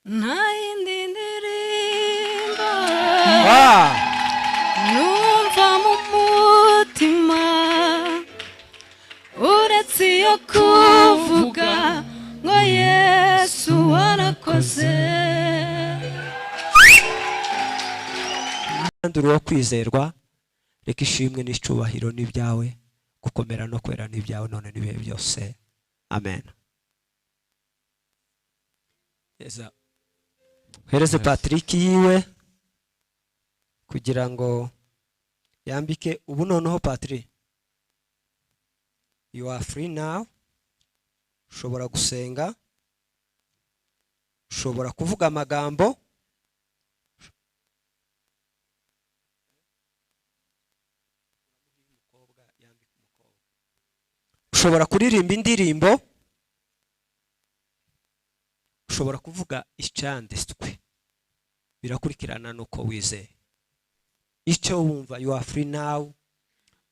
Nayindi ndirimbo numva mu mutima uretse yo kuvuga ngo Yesu warakoze. Nduru wo kwizerwa, reka ishimwe n'icubahiro n'ibyawe, gukomera no kwera n'ibyawe none n'ibihe byose. Amen. Hereze Patrick yiwe kugira ngo yambike ubu noneho. Patrick, you are free now. Ushobora gusenga, ushobora kuvuga amagambo, ushobora kuririmba indirimbo, ushobora kuvuga icyanditswe, birakurikirana nuko wizeye icyo wumva. You are free now.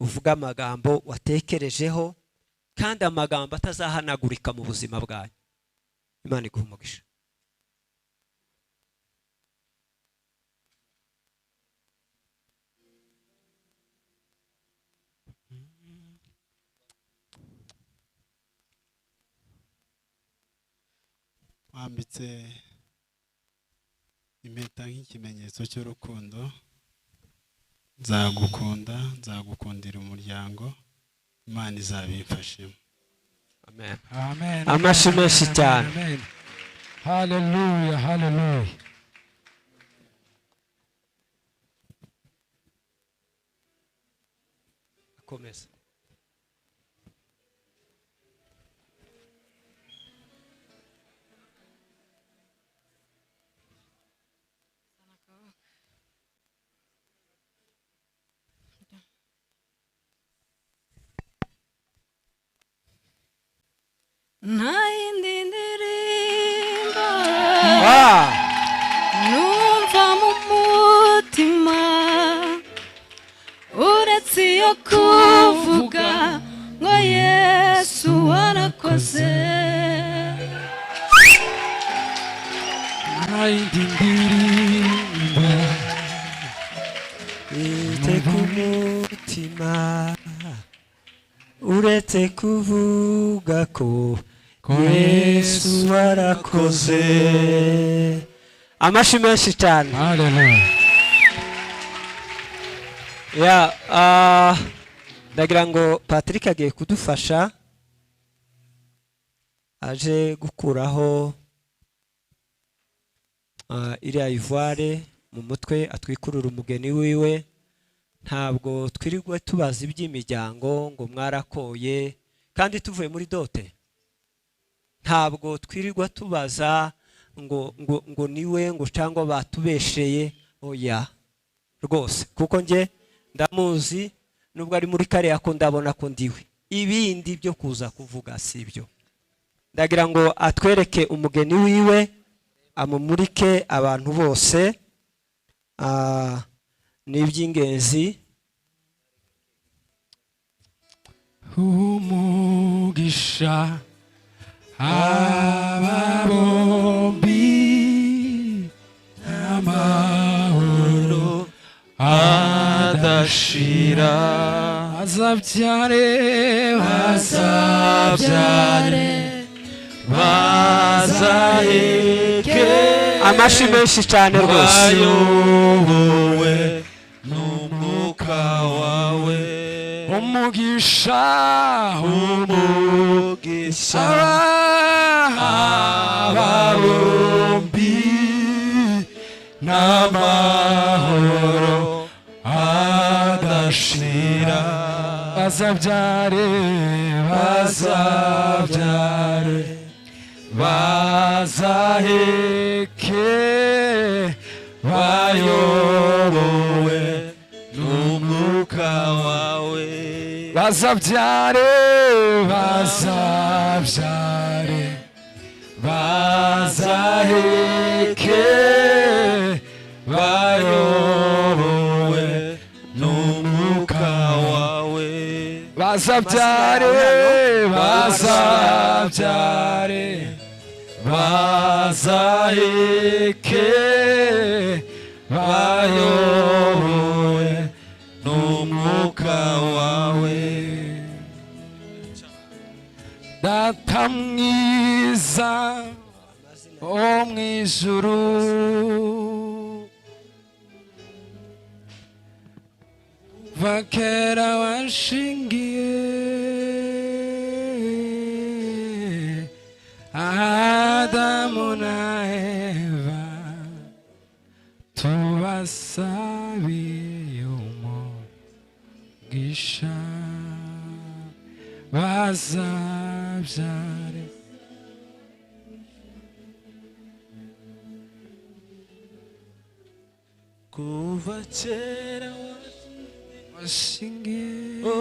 Uvuga amagambo watekerejeho kandi amagambo atazahanagurika mu buzima bwawe. Imana iguhe umugisha. Wambitse impeta nk'ikimenyetso cy'urukundo. Nzagukunda, nzagukundira umuryango. Imana izabimfashemo. Amen. Amen. Amashi menshi cyane. Amen. Hallelujah, hallelujah. Komeza. Nayindi ndirimbo numva mu mutima uretse yo kuvuga ngo Yesu warakoze. Nayindi ndirimbo ite ku mutima uretse kuvuga ko Yesu warakoze. Amashi menshi cyane. Hallelujah. Ndagira ngo Patrick agiye kudufasha, aje gukuraho iriya ivoire mu mutwe, atwikurura umugeni wiwe. Ntabwo twirirwe tubaza iby'imiryango ngo mwarakoye kandi tuvuye muri dote. Ntabwo twirirwa tubaza ngo niwe ngo cyangwa batubesheye. Oya rwose, kuko nge ndamuzi, nubwo ari muri kare yako ndabona ko ndiwe. Ibindi byo kuza kuvuga sibyo. Ndagira ngo atwereke umugeni wiwe, amumurike abantu bose. Niby'ingenzi. Umugisha aba bombi n'amahoro adashira, bazabyare bazaheke. Amashi menshi cyane rwose. Bayobowe n'umwuka wawe. Umugisha aba bombi n'amahoro adashira, bazabyare bazaheke, bayobowe n'umwuka wawe. Bazabyare bazaheke, bayobowe n'umwuka wawe. Bazabyare bazaheke bayobowe n'umwuka wawe. Data mwiza wo mu ijuru, kuva kera washingiye Adamu na Eva, tubasabiye umugisha bazabyare. Kuva kera washingiye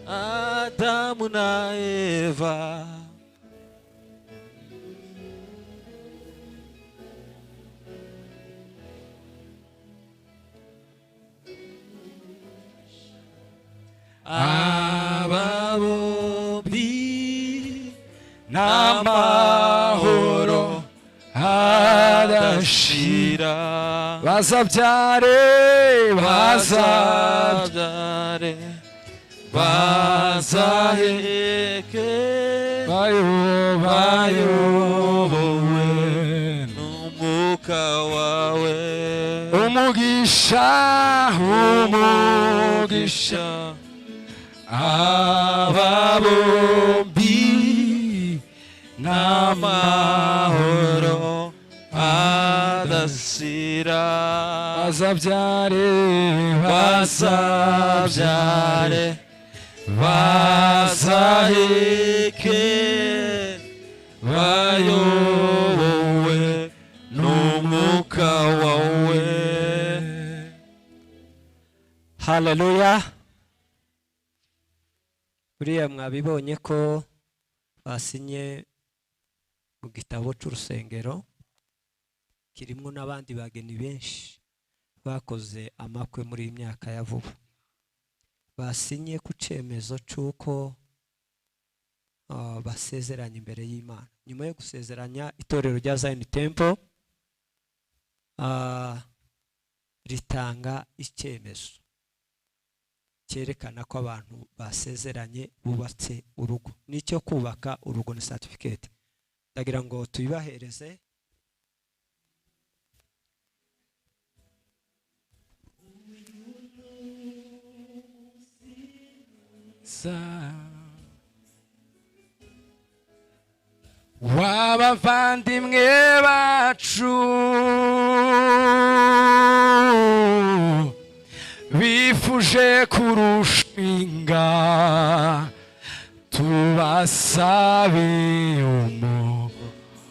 Adamu na Eva, aba bombi n'amahoro adashira bazabyare bazabyare bazaheke bayobowe n'umwuka wawe. Umugisha umugisha aba bombi n'amahoro adashira bazabyare bazabyare bazaheke bayobowe n'umwuka wawe. Haleluya. Buriya mwabibonye ko basinye mu gitabo cy'urusengero, kirimo n'abandi bageni benshi bakoze amakwe muri iyi myaka ya vuba. Basinye ku cyemezo cy'uko basezeranye imbere y'Imana. Nyuma yo gusezeranya, itorero rya Zion Temple ritanga icyemezo cyerekana ko abantu basezeranye bubatse urugo. Nicyo kubaka urugo ni certificate. Ndagira ngo tuyibahereze. W'abavandimwe bacu bifuje kurushinga, tubasabe umugisha.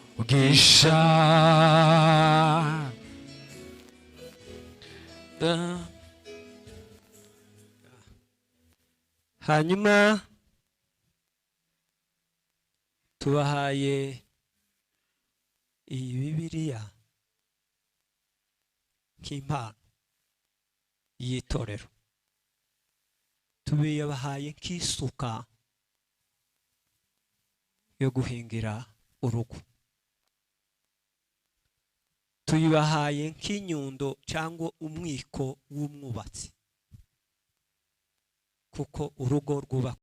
Hanyuma tubahaye iyi Bibiliya nk'impano y'itorero. Tubiyabahaye nk'isuka yo guhingira urugo. Tuyibahaye nk'inyundo cyangwa umwiko w'umwubatsi, kuko urugo rwubakwa